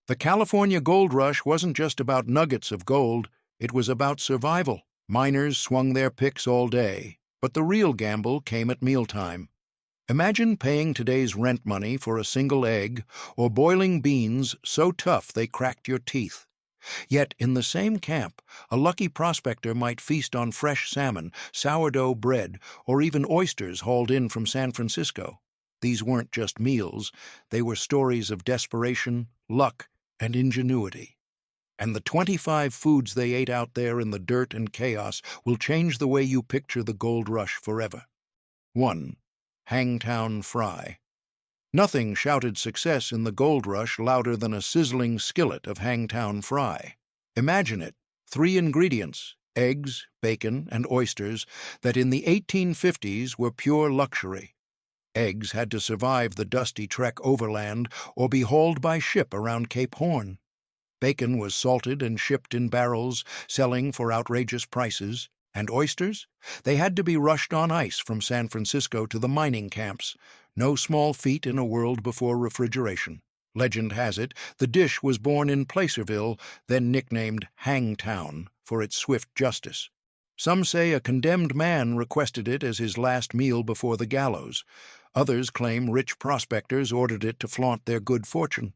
The California gold rush wasn't just about nuggets of gold, it was about survival. Miners swung their picks all day, but the real gamble came at mealtime. Imagine paying today's rent money for a single egg or boiling beans so tough they cracked your teeth. Yet, in the same camp, a lucky prospector might feast on fresh salmon, sourdough bread, or even oysters hauled in from San Francisco. These weren't just meals, they were stories of desperation, luck, and ingenuity. And the 25 foods they ate out there in the dirt and chaos will change the way you picture the gold rush forever. 1. Hangtown Fry. Nothing shouted success in the gold rush louder than a sizzling skillet of Hangtown Fry. Imagine it, 3 ingredients, eggs, bacon, and oysters, that in the 1850s were pure luxury. Eggs had to survive the dusty trek overland or be hauled by ship around Cape Horn. Bacon was salted and shipped in barrels, selling for outrageous prices. And oysters? They had to be rushed on ice from San Francisco to the mining camps. No small feat in a world before refrigeration. Legend has it, the dish was born in Placerville, then nicknamed Hangtown for its swift justice. Some say a condemned man requested it as his last meal before the gallows. Others claim rich prospectors ordered it to flaunt their good fortune.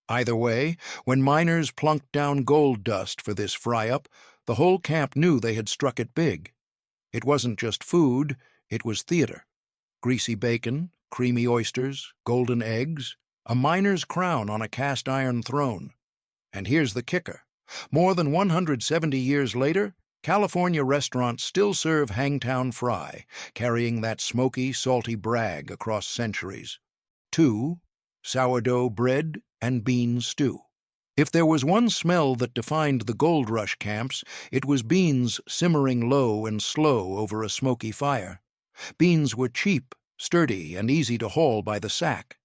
Either way, when miners plunked down gold dust for this fry-up, the whole camp knew they had struck it big. It wasn't just food, it was theater. Greasy bacon, creamy oysters, golden eggs, a miner's crown on a cast-iron throne. And here's the kicker. More than 170 years later, California restaurants still serve Hangtown Fry, carrying that smoky, salty brag across centuries. 2. Sourdough bread and bean stew. If there was one smell that defined the gold rush camps, it was beans simmering low and slow over a smoky fire. Beans were cheap, sturdy, and easy to haul by the sack.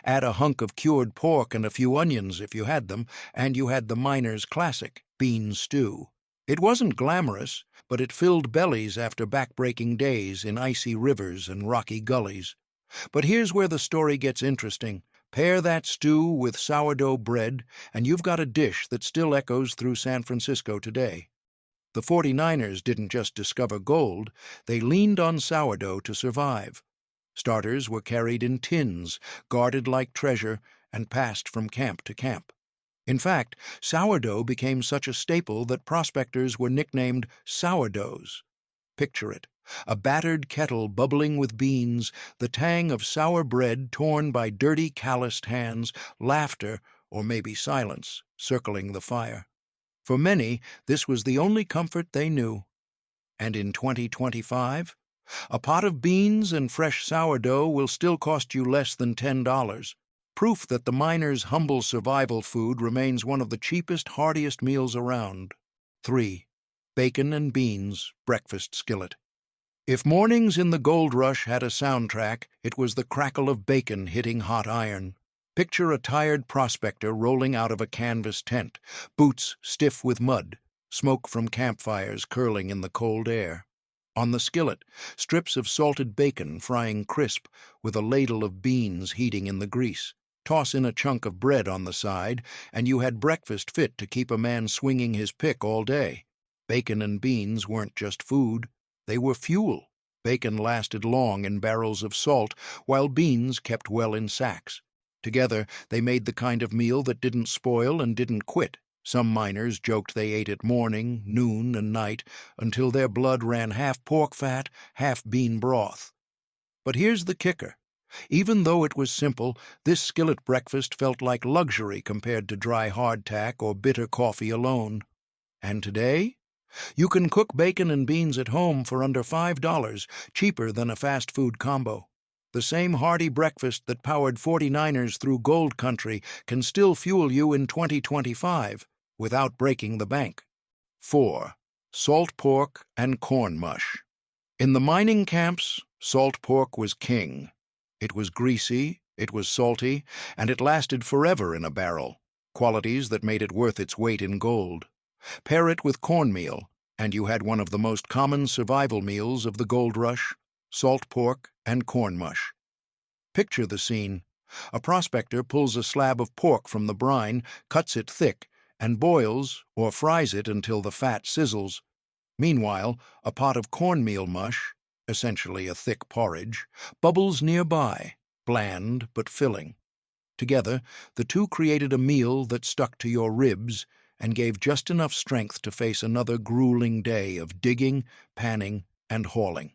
Add a hunk of cured pork and a few onions if you had them, and you had the miner's classic, bean stew. It wasn't glamorous, but it filled bellies after back-breaking days in icy rivers and rocky gullies. But here's where the story gets interesting. Pair that stew with sourdough bread, and you've got a dish that still echoes through San Francisco today. The 49ers didn't just discover gold, they leaned on sourdough to survive. Starters were carried in tins, guarded like treasure, and passed from camp to camp. In fact, sourdough became such a staple that prospectors were nicknamed sourdoughs. Picture it. A battered kettle bubbling with beans, the tang of sour bread torn by dirty, calloused hands, laughter, or maybe silence, circling the fire. For many, this was the only comfort they knew. And in 2025, a pot of beans and fresh sourdough will still cost you less than $10. Proof that the miner's humble survival food remains one of the cheapest, heartiest meals around. 3. Bacon and beans, breakfast skillet. If mornings in the gold rush had a soundtrack, it was the crackle of bacon hitting hot iron. Picture a tired prospector rolling out of a canvas tent, boots stiff with mud, smoke from campfires curling in the cold air. On the skillet, strips of salted bacon frying crisp, with a ladle of beans heating in the grease. Toss in a chunk of bread on the side, and you had breakfast fit to keep a man swinging his pick all day. Bacon and beans weren't just food, they were fuel. Bacon lasted long in barrels of salt, while beans kept well in sacks. Together, they made the kind of meal that didn't spoil and didn't quit. Some miners joked they ate it morning, noon, and night, until their blood ran half pork fat, half bean broth. But here's the kicker. Even though it was simple, this skillet breakfast felt like luxury compared to dry hardtack or bitter coffee alone. And today? You can cook bacon and beans at home for under $5, cheaper than a fast food combo. The same hearty breakfast that powered 49ers through gold country can still fuel you in 2025 without breaking the bank. 4. Salt pork and corn mush. In the mining camps, salt pork was king. It was greasy, it was salty, and it lasted forever in a barrel, qualities that made it worth its weight in gold. Pair it with cornmeal, and you had one of the most common survival meals of the gold rush, salt pork and corn mush. Picture the scene, A prospector pulls a slab of pork from the brine, cuts it thick, and boils or fries it until the fat sizzles. Meanwhile, a pot of cornmeal mush, essentially a thick porridge, bubbles nearby, bland but filling. Together, the two created a meal that stuck to your ribs and gave just enough strength to face another grueling day of digging, panning, and hauling.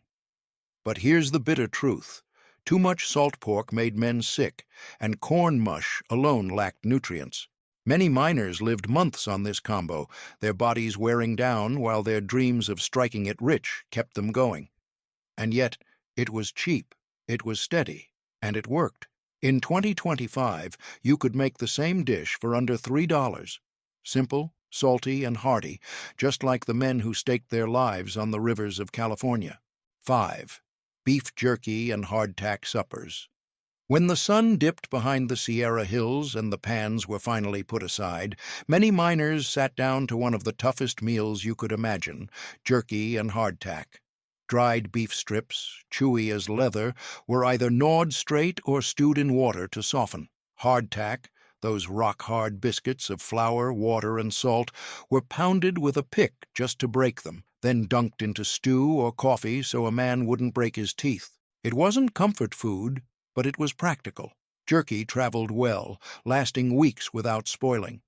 But here's the bitter truth. Too much salt pork made men sick, and corn mush alone lacked nutrients. Many miners lived months on this combo, their bodies wearing down while their dreams of striking it rich kept them going. And yet, it was cheap, it was steady, and it worked. In 2025, you could make the same dish for under $3. Simple, salty, and hearty, just like the men who staked their lives on the rivers of California. 5. Beef jerky and hardtack suppers. When the sun dipped behind the Sierra Hills and the pans were finally put aside, many miners sat down to one of the toughest meals you could imagine, jerky and hardtack. Dried beef strips, chewy as leather, were either gnawed straight or stewed in water to soften. Hardtack, those rock-hard biscuits of flour, water, and salt, were pounded with a pick just to break them, then dunked into stew or coffee so a man wouldn't break his teeth. It wasn't comfort food, but it was practical. Jerky traveled well, lasting weeks without spoiling.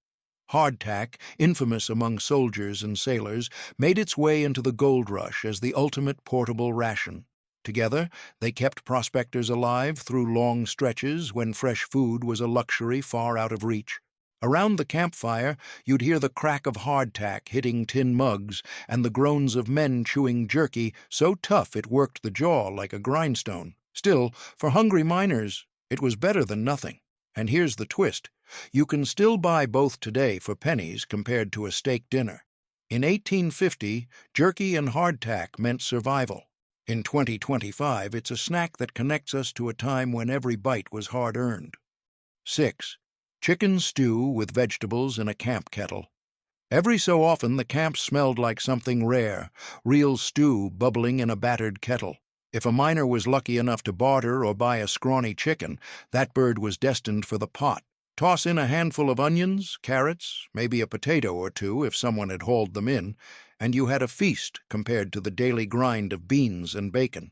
Hardtack, infamous among soldiers and sailors, made its way into the gold rush as the ultimate portable ration. Together, they kept prospectors alive through long stretches when fresh food was a luxury far out of reach. Around the campfire, you'd hear the crack of hardtack hitting tin mugs and the groans of men chewing jerky so tough it worked the jaw like a grindstone. Still, for hungry miners, it was better than nothing. And here's the twist. You can still buy both today for pennies compared to a steak dinner. In 1850, jerky and hardtack meant survival. In 2025, it's a snack that connects us to a time when every bite was hard-earned. 6. Chicken stew with vegetables in a camp kettle. Every so often, the camp smelled like something rare, real stew bubbling in a battered kettle. If a miner was lucky enough to barter or buy a scrawny chicken, that bird was destined for the pot. Toss in a handful of onions, carrots, maybe a potato or two if someone had hauled them in, and you had a feast compared to the daily grind of beans and bacon.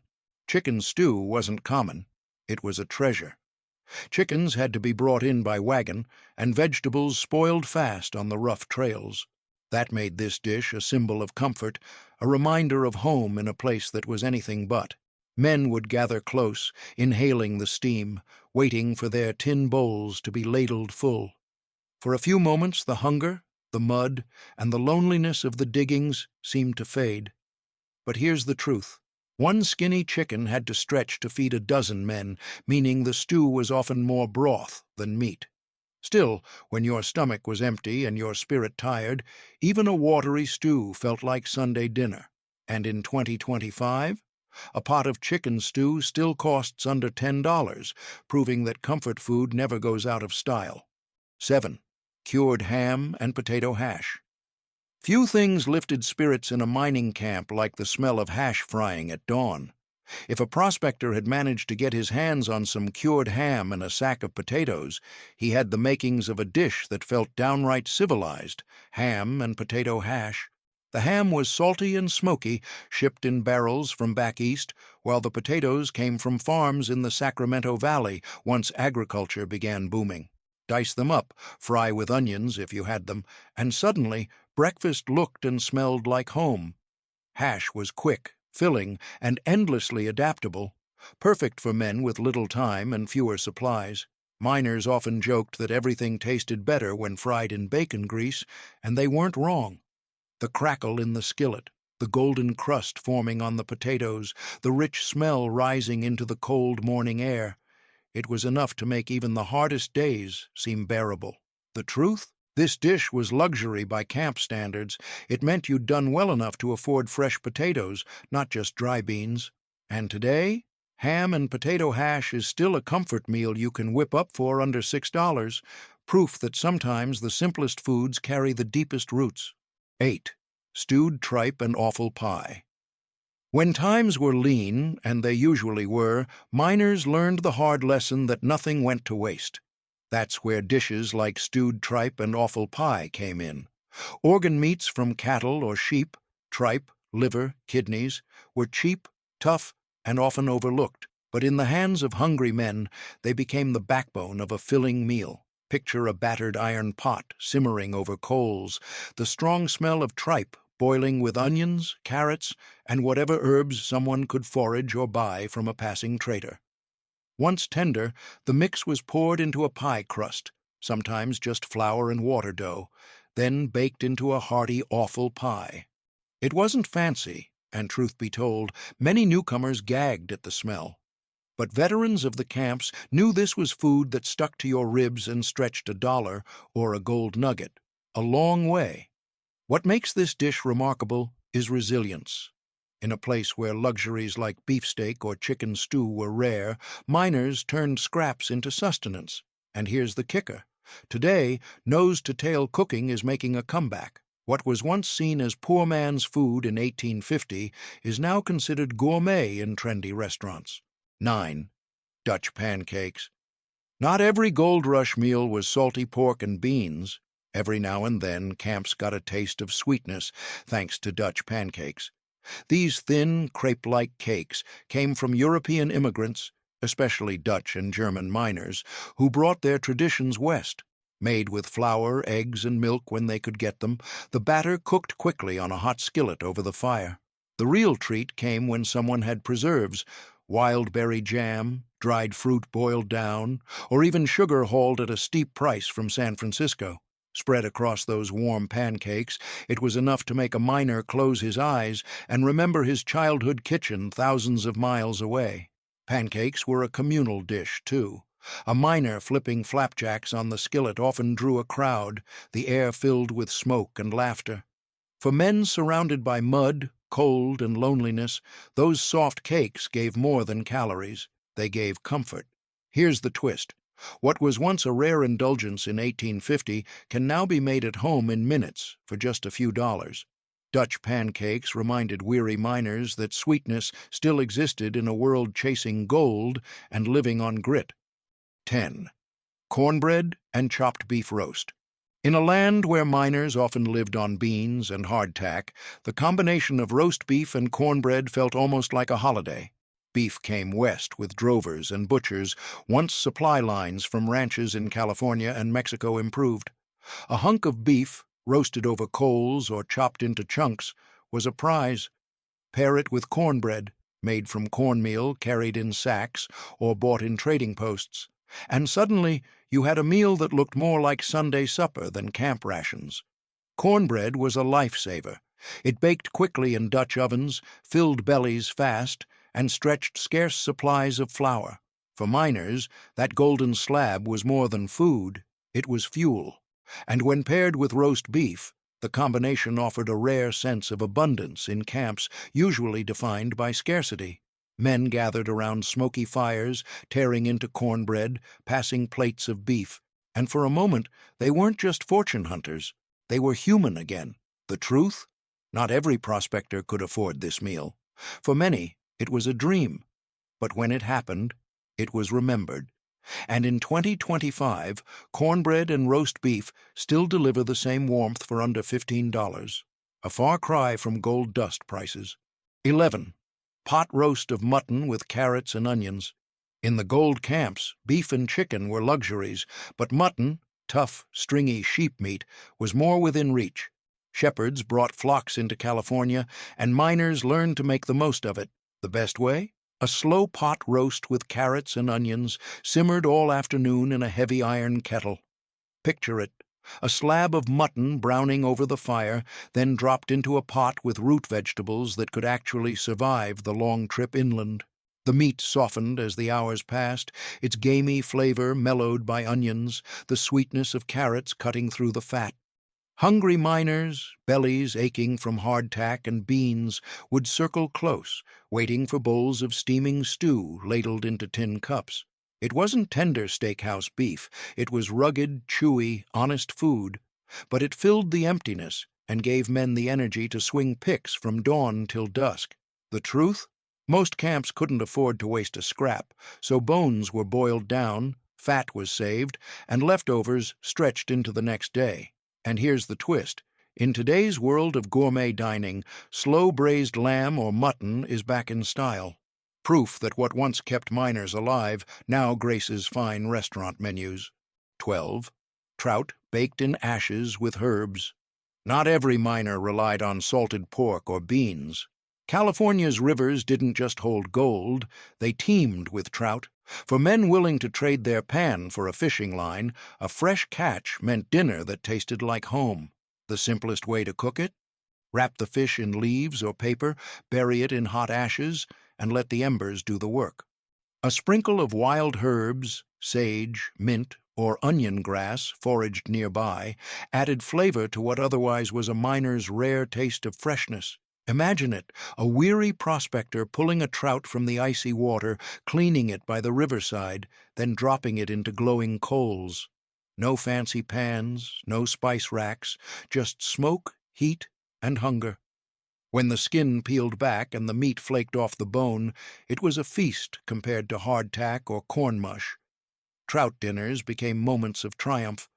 Chicken stew wasn't common. It was a treasure. Chickens had to be brought in by wagon, and vegetables spoiled fast on the rough trails. That made this dish a symbol of comfort, a reminder of home in a place that was anything but. Men would gather close, inhaling the steam, waiting for their tin bowls to be ladled full. For a few moments the hunger, the mud, and the loneliness of the diggings seemed to fade. But here's the truth. One skinny chicken had to stretch to feed a dozen men, meaning the stew was often more broth than meat. Still, when your stomach was empty and your spirit tired, even a watery stew felt like Sunday dinner. And in 2025, a pot of chicken stew still costs under $10, proving that comfort food never goes out of style. 7. Cured ham and potato hash. Few things lifted spirits in a mining camp like the smell of hash frying at dawn. If a prospector had managed to get his hands on some cured ham and a sack of potatoes, he had the makings of a dish that felt downright civilized: ham and potato hash. The ham was salty and smoky, shipped in barrels from back east, while the potatoes came from farms in the Sacramento Valley once agriculture began booming. Dice them up, fry with onions if you had them, and suddenly breakfast looked and smelled like home. Hash was quick, filling, and endlessly adaptable, perfect for men with little time and fewer supplies. Miners often joked that everything tasted better when fried in bacon grease, and they weren't wrong. The crackle in the skillet, the golden crust forming on the potatoes, the rich smell rising into the cold morning air. It was enough to make even the hardest days seem bearable. The truth? This dish was luxury by camp standards. It meant you'd done well enough to afford fresh potatoes, not just dry beans. And today, ham and potato hash is still a comfort meal you can whip up for under $6, proof that sometimes the simplest foods carry the deepest roots. 8. Stewed tripe and offal pie. When times were lean, and they usually were, miners learned the hard lesson that nothing went to waste. That's where dishes like stewed tripe and offal pie came in. Organ meats from cattle or sheep, tripe, liver, kidneys, were cheap, tough, and often overlooked. But in the hands of hungry men, they became the backbone of a filling meal. Picture a battered iron pot simmering over coals, the strong smell of tripe boiling with onions, carrots, and whatever herbs someone could forage or buy from a passing trader. Once tender, the mix was poured into a pie crust, sometimes just flour and water dough, then baked into a hearty offal pie. It wasn't fancy, and truth be told, many newcomers gagged at the smell. But veterans of the camps knew this was food that stuck to your ribs and stretched $1 or a gold nugget a long way. What makes this dish remarkable is resilience. In a place where luxuries like beefsteak or chicken stew were rare, miners turned scraps into sustenance. And here's the kicker. Today, nose-to-tail cooking is making a comeback. What was once seen as poor man's food in 1850 is now considered gourmet in trendy restaurants. 9. Dutch pancakes. Not every gold rush meal was salty pork and beans. Every now and then, camps got a taste of sweetness thanks to Dutch pancakes. These thin, crepe-like cakes came from European immigrants, especially Dutch and German miners, who brought their traditions west. Made with flour, eggs, and milk when they could get them, the batter cooked quickly on a hot skillet over the fire. The real treat came when someone had preserves, wild berry jam, dried fruit boiled down, or even sugar hauled at a steep price from San Francisco. Spread across those warm pancakes, it was enough to make a miner close his eyes and remember his childhood kitchen thousands of miles away. Pancakes were a communal dish, too. A miner flipping flapjacks on the skillet often drew a crowd, the air filled with smoke and laughter. For men surrounded by mud, cold, and loneliness, those soft cakes gave more than calories. They gave comfort. Here's the twist. What was once a rare indulgence in 1850 can now be made at home in minutes for just a few dollars. Dutch pancakes reminded weary miners that sweetness still existed in a world chasing gold and living on grit. 10. Cornbread and chopped beef roast. In a land where miners often lived on beans and hardtack, the combination of roast beef and cornbread felt almost like a holiday. Beef came west with drovers and butchers once supply lines from ranches in California and Mexico improved. A hunk of beef, roasted over coals or chopped into chunks, was a prize. Pair it with cornbread, made from cornmeal carried in sacks or bought in trading posts, and suddenly you had a meal that looked more like Sunday supper than camp rations. Cornbread was a lifesaver. It baked quickly in Dutch ovens, filled bellies fast, and stretched scarce supplies of flour. For miners, that golden slab was more than food, it was fuel. And when paired with roast beef, the combination offered a rare sense of abundance in camps usually defined by scarcity. Men gathered around smoky fires, tearing into cornbread, passing plates of beef, and for a moment they weren't just fortune hunters, they were human again. The truth? Not every prospector could afford this meal. For many, it was a dream, but when it happened, it was remembered. And in 2025, cornbread and roast beef still deliver the same warmth for under $15, a far cry from gold dust prices. 11. Pot roast of mutton with carrots and onions. In the gold camps, beef and chicken were luxuries, but mutton, tough, stringy sheep meat, was more within reach. Shepherds brought flocks into California, and miners learned to make the most of it. The best way? A slow pot roast with carrots and onions, simmered all afternoon in a heavy iron kettle. Picture it. A slab of mutton browning over the fire, then dropped into a pot with root vegetables that could actually survive the long trip inland. The meat softened as the hours passed, its gamey flavor mellowed by onions, the sweetness of carrots cutting through the fat. Hungry miners, bellies aching from hardtack and beans, would circle close, waiting for bowls of steaming stew ladled into tin cups. It wasn't tender steakhouse beef, it was rugged, chewy, honest food, but it filled the emptiness and gave men the energy to swing picks from dawn till dusk. The truth? Most camps couldn't afford to waste a scrap, so bones were boiled down, fat was saved, and leftovers stretched into the next day. And here's the twist. In today's world of gourmet dining, slow-braised lamb or mutton is back in style. Proof that what once kept miners alive now graces fine restaurant menus. 12. Trout baked in ashes with herbs. Not every miner relied on salted pork or beans. California's rivers didn't just hold gold, they teemed with trout. For men willing to trade their pan for a fishing line, a fresh catch meant dinner that tasted like home. The simplest way to cook it? Wrap the fish in leaves or paper, bury it in hot ashes, and let the embers do the work. A sprinkle of wild herbs, sage, mint, or onion grass foraged nearby added flavor to what otherwise was a miner's rare taste of freshness. Imagine it, a weary prospector pulling a trout from the icy water, cleaning it by the riverside, then dropping it into glowing coals. No fancy pans, no spice racks, just smoke, heat, and hunger. When the skin peeled back and the meat flaked off the bone, it was a feast compared to hardtack or corn mush. Trout dinners became moments of triumph.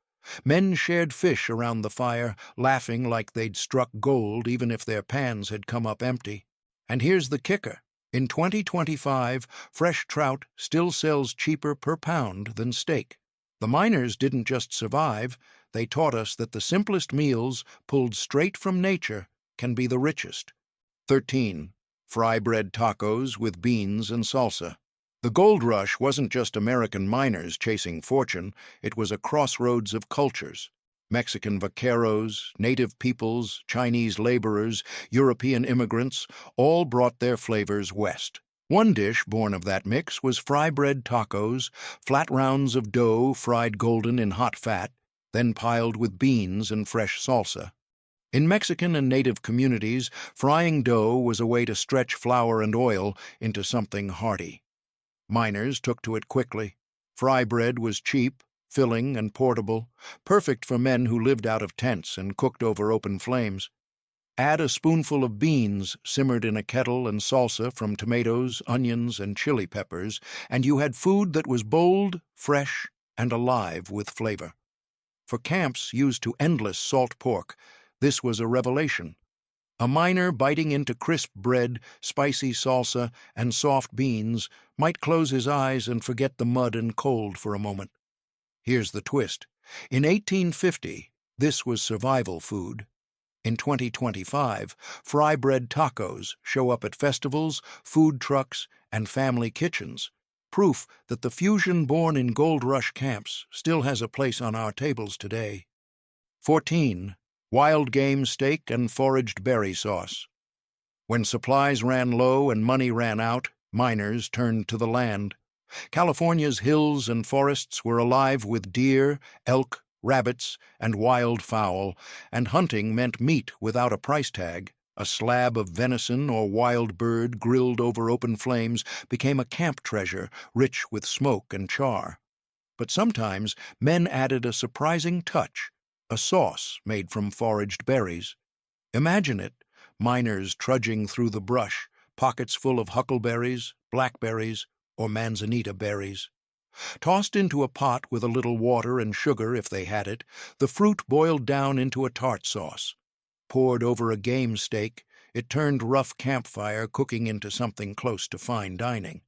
Men shared fish around the fire, laughing like they'd struck gold even if their pans had come up empty. And here's the kicker. In 2025, fresh trout still sells cheaper per pound than steak. The miners didn't just survive, they taught us that the simplest meals, pulled straight from nature, can be the richest. 13. Fry bread tacos with beans and salsa. The gold rush wasn't just American miners chasing fortune, it was a crossroads of cultures. Mexican vaqueros, native peoples, Chinese laborers, European immigrants, all brought their flavors west. One dish born of that mix was fry bread tacos, flat rounds of dough fried golden in hot fat, then piled with beans and fresh salsa. In Mexican and native communities, frying dough was a way to stretch flour and oil into something hearty. Miners took to it quickly. Fry bread was cheap, filling, and portable, perfect for men who lived out of tents and cooked over open flames. Add a spoonful of beans simmered in a kettle and salsa from tomatoes, onions, and chili peppers, and you had food that was bold, fresh, and alive with flavor. For camps used to endless salt pork, this was a revelation. A miner biting into crisp bread, spicy salsa, and soft beans might close his eyes and forget the mud and cold for a moment. Here's the twist. In 1850, this was survival food. In 2025, fry bread tacos show up at festivals, food trucks, and family kitchens, proof that the fusion born in gold rush camps still has a place on our tables today. 14. Wild game steak and foraged berry sauce. When supplies ran low and money ran out, miners turned to the land. California's hills and forests were alive with deer, elk, rabbits, and wild fowl, and hunting meant meat without a price tag. A slab of venison or wild bird grilled over open flames became a camp treasure, rich with smoke and char. But sometimes men added a surprising touch, a sauce made from foraged berries. Imagine it, miners trudging through the brush, pockets full of huckleberries, blackberries, or manzanita berries. Tossed into a pot with a little water and sugar if they had it, the fruit boiled down into a tart sauce. Poured over a game steak, it turned rough campfire cooking into something close to fine dining.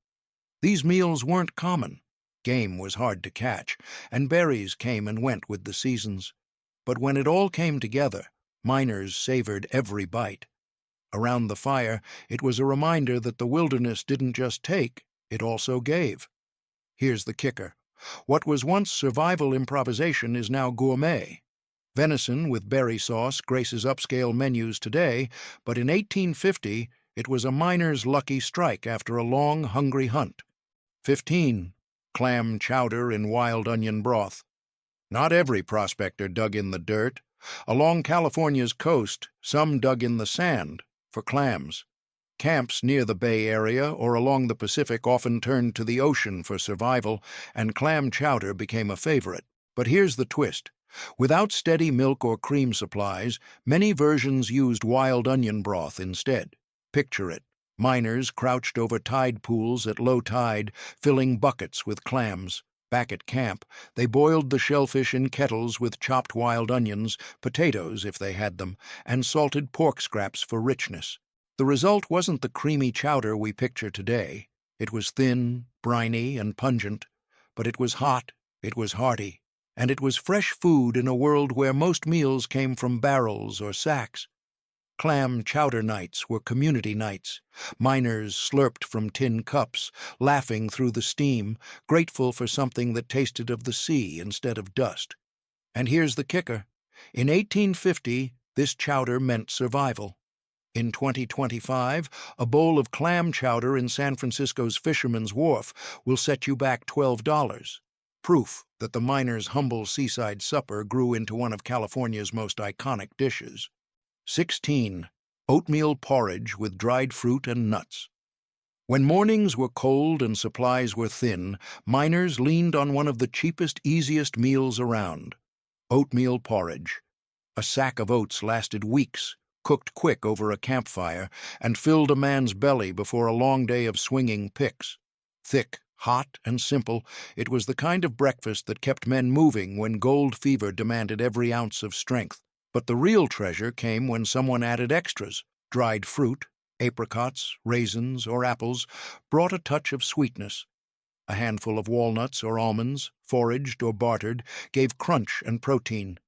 These meals weren't common. Game was hard to catch, and berries came and went with the seasons. But when it all came together, miners savored every bite. Around the fire, it was a reminder that the wilderness didn't just take, it also gave. Here's the kicker. What was once survival improvisation is now gourmet. Venison with berry sauce graces upscale menus today, but in 1850 it was a miner's lucky strike after a long, hungry hunt. 15. Clam chowder in wild onion broth. Not every prospector dug in the dirt. Along California's coast, some dug in the sand for clams. Camps near the Bay Area or along the Pacific often turned to the ocean for survival, and clam chowder became a favorite. But here's the twist. Without steady milk or cream supplies, many versions used wild onion broth instead. Picture it. Miners crouched over tide pools at low tide, filling buckets with clams. Back at camp, they boiled the shellfish in kettles with chopped wild onions, potatoes if they had them, and salted pork scraps for richness. The result wasn't the creamy chowder we picture today. It was thin, briny, and pungent, but it was hot, it was hearty, and it was fresh food in a world where most meals came from barrels or sacks. Clam chowder nights were community nights. Miners slurped from tin cups, laughing through the steam, grateful for something that tasted of the sea instead of dust. And here's the kicker. In 1850, this chowder meant survival. In 2025, a bowl of clam chowder in San Francisco's Fisherman's Wharf will set you back $12. Proof that the miner's humble seaside supper grew into one of California's most iconic dishes. 16. Oatmeal porridge with dried fruit and nuts. When mornings were cold and supplies were thin, miners leaned on one of the cheapest, easiest meals around. Oatmeal porridge. A sack of oats lasted weeks, cooked quick over a campfire, and filled a man's belly before a long day of swinging picks. Thick, hot, and simple, it was the kind of breakfast that kept men moving when gold fever demanded every ounce of strength. But the real treasure came when someone added extras. Dried fruit, apricots, raisins, or apples, brought a touch of sweetness. A handful of walnuts or almonds, foraged or bartered, gave crunch and protein.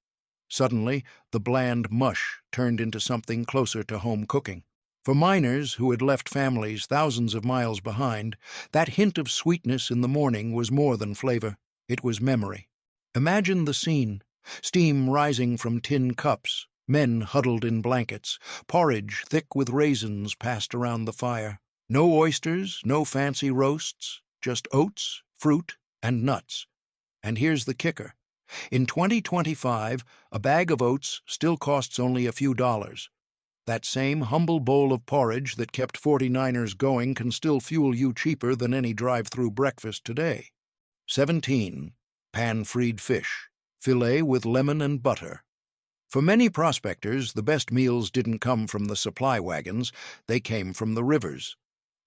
Suddenly, the bland mush turned into something closer to home cooking. For miners who had left families thousands of miles behind, that hint of sweetness in the morning was more than flavor. It was memory. Imagine the scene. Steam rising from tin cups, men huddled in blankets, porridge thick with raisins passed around the fire. No oysters, no fancy roasts, just oats, fruit, and nuts. And here's the kicker. In 2025, a bag of oats still costs only a few dollars. That same humble bowl of porridge that kept 49ers going can still fuel you cheaper than any drive-through breakfast today. 17. Pan-fried fish. Filet with lemon and butter. For many prospectors, the best meals didn't come from the supply wagons, they came from the rivers.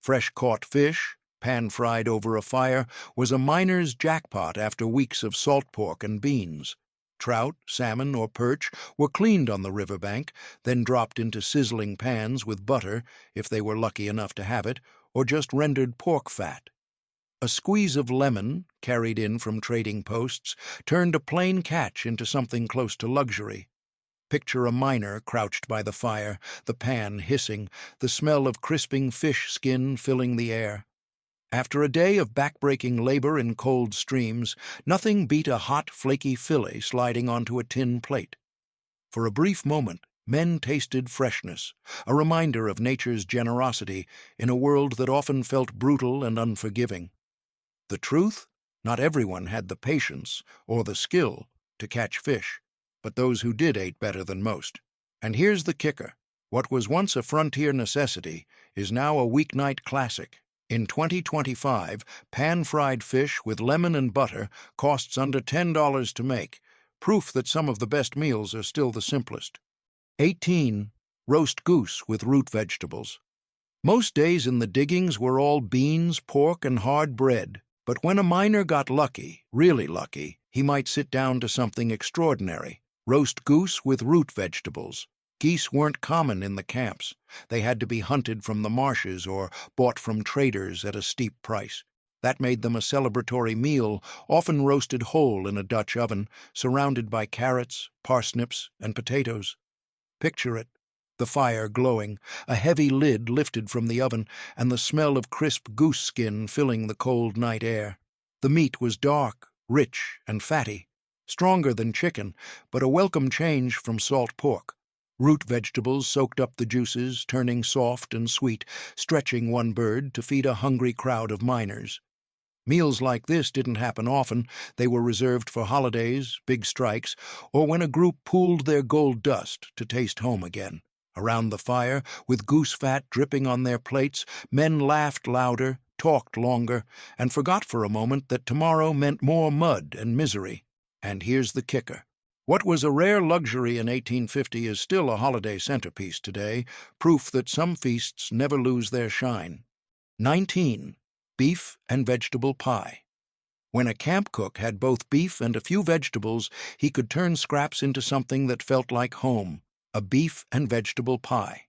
Fresh-caught fish, pan-fried over a fire, was a miner's jackpot after weeks of salt pork and beans. Trout, salmon, or perch were cleaned on the riverbank, then dropped into sizzling pans with butter, if they were lucky enough to have it, or just rendered pork fat. A squeeze of lemon, carried in from trading posts, turned a plain catch into something close to luxury. Picture a miner crouched by the fire, the pan hissing, the smell of crisping fish skin filling the air. After a day of backbreaking labor in cold streams, nothing beat a hot, flaky fillet sliding onto a tin plate. For a brief moment, men tasted freshness, a reminder of nature's generosity in a world that often felt brutal and unforgiving. The truth? Not everyone had the patience or the skill to catch fish, but those who did ate better than most. And here's the kicker. What was once a frontier necessity is now a weeknight classic. In 2025, pan-fried fish with lemon and butter costs under $10 to make, proof that some of the best meals are still the simplest. 18. Roast goose with root vegetables. Most days in the diggings were all beans, pork, and hard bread. But when a miner got lucky, really lucky, he might sit down to something extraordinary. Roast goose with root vegetables. Geese weren't common in the camps. They had to be hunted from the marshes or bought from traders at a steep price. That made them a celebratory meal, often roasted whole in a Dutch oven, surrounded by carrots, parsnips, and potatoes. Picture it. The fire glowing, a heavy lid lifted from the oven, and the smell of crisp goose skin filling the cold night air. The meat was dark, rich, and fatty, stronger than chicken, but a welcome change from salt pork. Root vegetables soaked up the juices, turning soft and sweet, stretching one bird to feed a hungry crowd of miners. Meals like this didn't happen often. They were reserved for holidays, big strikes, or when a group pooled their gold dust to taste home again. Around the fire, with goose fat dripping on their plates, men laughed louder, talked longer, and forgot for a moment that tomorrow meant more mud and misery. And here's the kicker. What was a rare luxury in 1850 is still a holiday centerpiece today, proof that some feasts never lose their shine. 19. Beef and vegetable pie. When a camp cook had both beef and a few vegetables, he could turn scraps into something that felt like home, a beef and vegetable pie.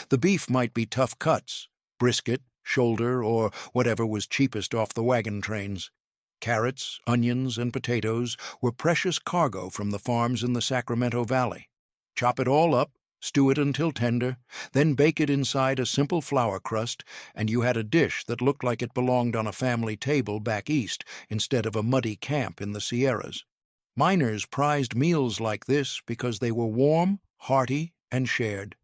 The beef might be tough cuts, brisket, shoulder, or whatever was cheapest off the wagon trains. Carrots, onions, and potatoes were precious cargo from the farms in the Sacramento Valley. Chop it all up, stew it until tender, then bake it inside a simple flour crust, and you had a dish that looked like it belonged on a family table back east instead of a muddy camp in the Sierras. Miners prized meals like this because they were warm, hearty, and shared.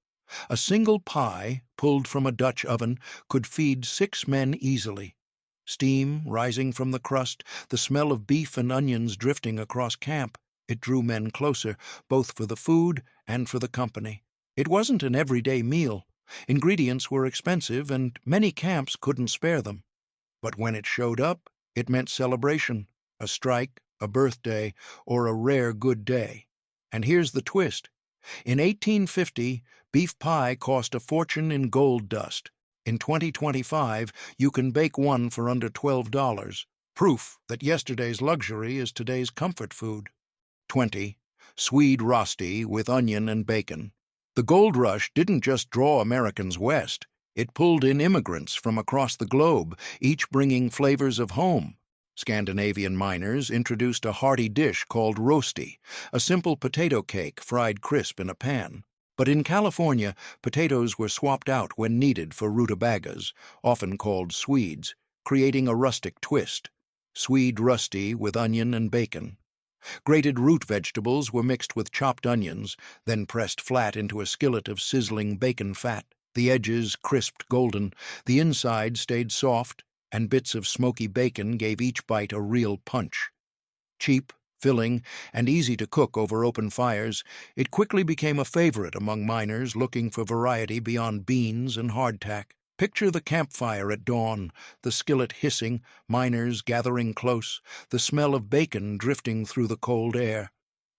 A single pie, pulled from a Dutch oven, could feed 6 men easily. Steam rising from the crust, the smell of beef and onions drifting across camp, it drew men closer, both for the food and for the company. It wasn't an everyday meal. Ingredients were expensive, and many camps couldn't spare them. But when it showed up, it meant celebration, a strike, a birthday, or a rare good day. And here's the twist. In 1850, beef pie cost a fortune in gold dust. In 2025, you can bake one for under $12, proof that yesterday's luxury is today's comfort food. 20. Swede rosti with onion and bacon. The gold rush didn't just draw Americans west. It pulled in immigrants from across the globe, each bringing flavors of home. Scandinavian miners introduced a hearty dish called rosti, a simple potato cake fried crisp in a pan. But in California, potatoes were swapped out when needed for rutabagas, often called Swedes, creating a rustic twist. Swede rosti with onion and bacon. Grated root vegetables were mixed with chopped onions, then pressed flat into a skillet of sizzling bacon fat. The edges crisped golden, the inside stayed soft, and bits of smoky bacon gave each bite a real punch. Cheap, filling, and easy to cook over open fires, it quickly became a favorite among miners looking for variety beyond beans and hardtack. Picture the campfire at dawn, the skillet hissing, miners gathering close, the smell of bacon drifting through the cold air.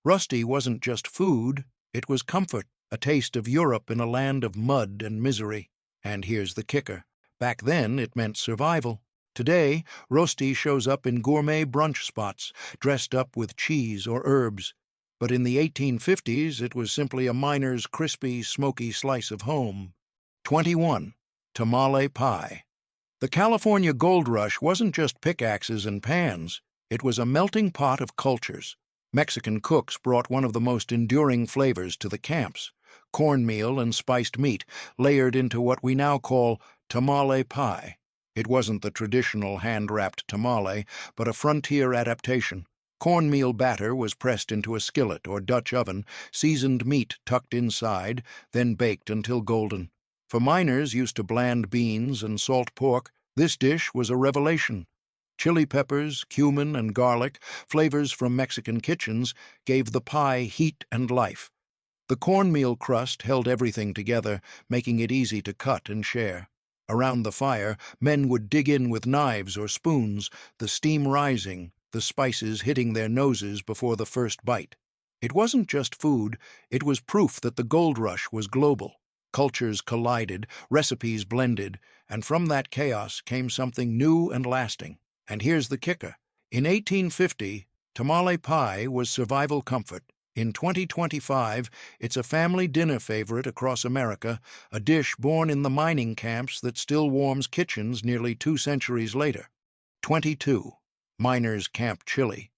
Rosti wasn't just food, it was comfort, a taste of Europe in a land of mud and misery. And here's the kicker. Back then, it meant survival. Today, rosti shows up in gourmet brunch spots, dressed up with cheese or herbs. But in the 1850s, it was simply a miner's crispy, smoky slice of home. 21. Tamale pie. The California gold rush wasn't just pickaxes and pans. It was a melting pot of cultures. Mexican cooks brought one of the most enduring flavors to the camps: cornmeal and spiced meat, layered into what we now call tamale pie. It wasn't the traditional hand-wrapped tamale, but a frontier adaptation. Cornmeal batter was pressed into a skillet or Dutch oven, seasoned meat tucked inside, then baked until golden. For miners used to bland beans and salt pork, this dish was a revelation. Chili peppers, cumin, and garlic, flavors from Mexican kitchens, gave the pie heat and life. The cornmeal crust held everything together, making it easy to cut and share. Around the fire, men would dig in with knives or spoons, the steam rising, the spices hitting their noses before the first bite. It wasn't just food, it was proof that the gold rush was global. Cultures collided, recipes blended, and from that chaos came something new and lasting. And here's the kicker. In 1850, tamale pie was survival comfort. In 2025, it's a family dinner favorite across America, a dish born in the mining camps that still warms kitchens nearly 2 centuries later. 22. Miners' Camp Chili.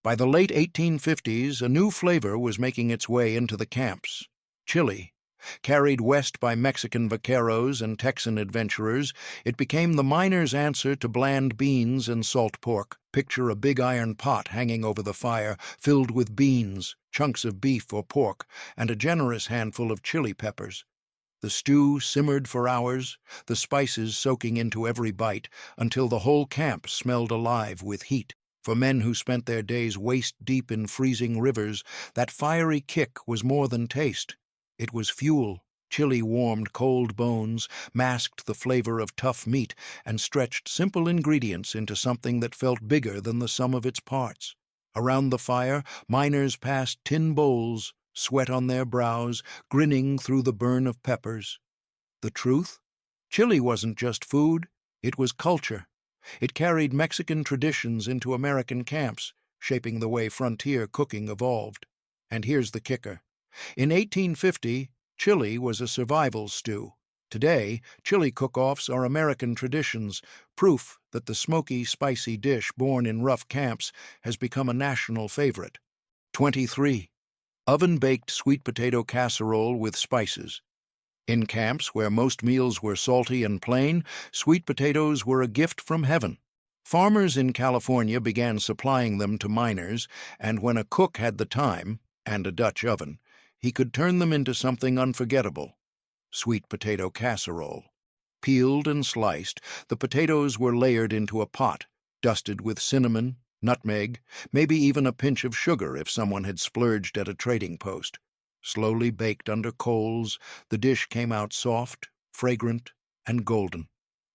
By the late 1850s, a new flavor was making its way into the camps: chili. Carried west by Mexican vaqueros and Texan adventurers, it became the miners' answer to bland beans and salt pork. Picture a big iron pot hanging over the fire, filled with beans, chunks of beef or pork, and a generous handful of chili peppers. The stew simmered for hours, the spices soaking into every bite, until the whole camp smelled alive with heat. For men who spent their days waist-deep in freezing rivers, that fiery kick was more than taste. It was fuel. Chili warmed cold bones, masked the flavor of tough meat, and stretched simple ingredients into something that felt bigger than the sum of its parts. Around the fire, miners passed tin bowls, sweat on their brows, grinning through the burn of peppers. The truth? Chili wasn't just food, it was culture. It carried Mexican traditions into American camps, shaping the way frontier cooking evolved. And here's the kicker. In 1850, chili was a survival stew. Today, chili cook-offs are American traditions, proof that the smoky, spicy dish born in rough camps has become a national favorite. 23. Oven-baked sweet potato casserole with spices. In camps where most meals were salty and plain, sweet potatoes were a gift from heaven. Farmers in California began supplying them to miners, and when a cook had the time, and a Dutch oven, he could turn them into something unforgettable. Sweet potato casserole. Peeled and sliced, the potatoes were layered into a pot, dusted with cinnamon, nutmeg, maybe even a pinch of sugar if someone had splurged at a trading post. Slowly baked under coals, the dish came out soft, fragrant, and golden.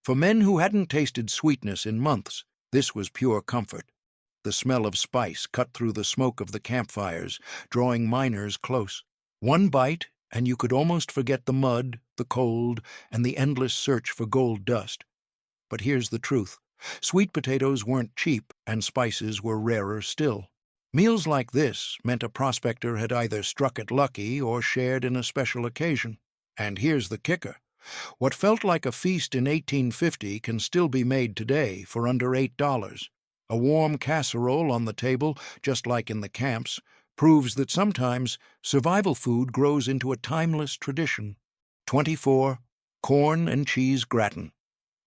For men who hadn't tasted sweetness in months, this was pure comfort. The smell of spice cut through the smoke of the campfires, drawing miners close. One bite, and you could almost forget the mud, the cold, and the endless search for gold dust. But here's the truth. Sweet potatoes weren't cheap, and spices were rarer still. Meals like this meant a prospector had either struck it lucky or shared in a special occasion. And here's the kicker. What felt like a feast in 1850 can still be made today for under $8. A warm casserole on the table, just like in the camps, proves that sometimes survival food grows into a timeless tradition. 24. Corn and cheese gratin.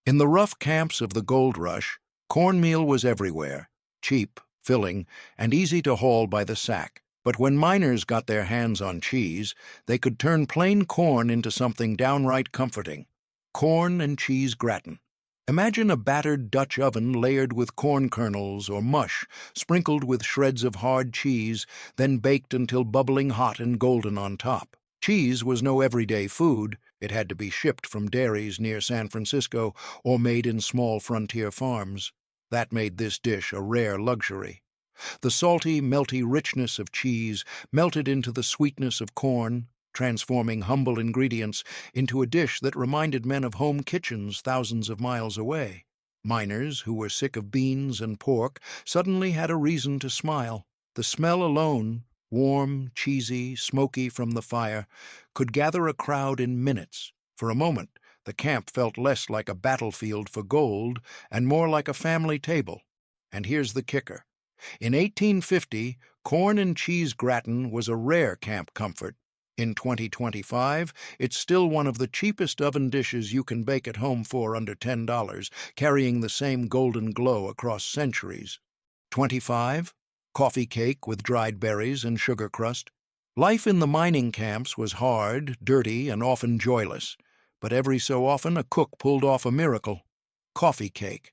In the rough camps of the gold rush, cornmeal was everywhere, cheap, filling, and easy to haul by the sack. But when miners got their hands on cheese, they could turn plain corn into something downright comforting. Corn and cheese gratin. Imagine a battered Dutch oven layered with corn kernels or mush, sprinkled with shreds of hard cheese, then baked until bubbling hot and golden on top. Cheese was no everyday food. It had to be shipped from dairies near San Francisco or made in small frontier farms. That made this dish a rare luxury. The salty, melty richness of cheese melted into the sweetness of corn, transforming humble ingredients into a dish that reminded men of home kitchens thousands of miles away. Miners who were sick of beans and pork suddenly had a reason to smile. The smell alone, warm, cheesy, smoky from the fire, could gather a crowd in minutes. For a moment, the camp felt less like a battlefield for gold and more like a family table. And here's the kicker. In 1850, corn and cheese gratin was a rare camp comfort. In 2025, it's still one of the cheapest oven dishes you can bake at home for under $10, carrying the same golden glow across centuries. 25. Coffee cake with dried berries and sugar crust. Life in the mining camps was hard, dirty, and often joyless, but every so often a cook pulled off a miracle. Coffee cake.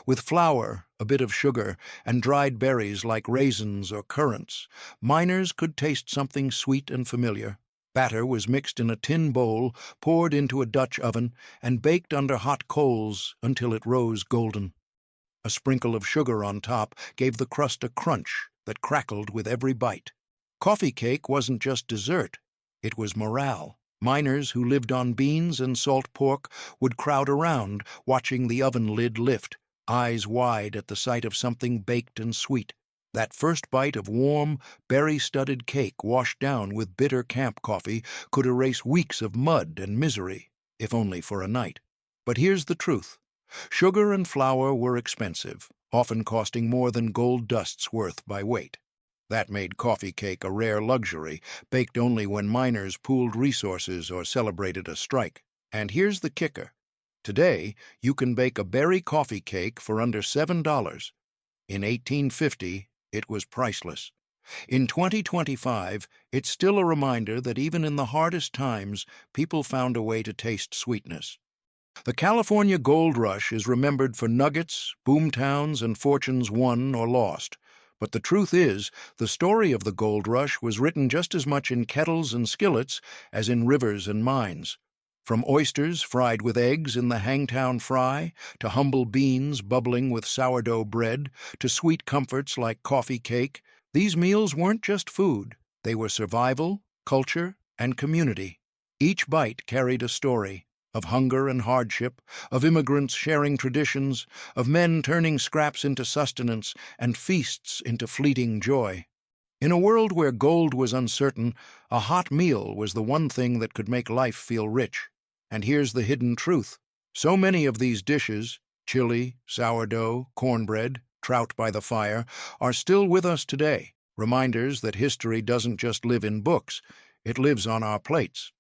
With flour, a bit of sugar, and dried berries like raisins or currants, miners could taste something sweet and familiar. Batter was mixed in a tin bowl, poured into a Dutch oven, and baked under hot coals until it rose golden. A sprinkle of sugar on top gave the crust a crunch that crackled with every bite. Coffee cake wasn't just dessert, it was morale. Miners who lived on beans and salt pork would crowd around, watching the oven lid lift, eyes wide at the sight of something baked and sweet. That first bite of warm, berry-studded cake washed down with bitter camp coffee could erase weeks of mud and misery, if only for a night. But here's the truth. Sugar and flour were expensive, often costing more than gold dust's worth by weight. That made coffee cake a rare luxury, baked only when miners pooled resources or celebrated a strike. And here's the kicker. Today, you can bake a berry coffee cake for under $7. In 1850, it was priceless. In 2025, it's still a reminder that even in the hardest times, people found a way to taste sweetness. The California Gold Rush is remembered for nuggets, boomtowns, and fortunes won or lost. But the truth is, the story of the gold rush was written just as much in kettles and skillets as in rivers and mines. From oysters fried with eggs in the Hangtown Fry, to humble beans bubbling with sourdough bread, to sweet comforts like coffee cake, These meals weren't just food, they were survival, culture, and community. Each bite carried a story of hunger and hardship, of immigrants sharing traditions, of men turning scraps into sustenance and feasts into fleeting joy. In a world where gold was uncertain, a hot meal was the one thing that could make life feel rich. And here's the hidden truth. So many of these dishes, chili, sourdough, cornbread, trout by the fire, are still with us today, reminders that history doesn't just live in books, it lives on our plates.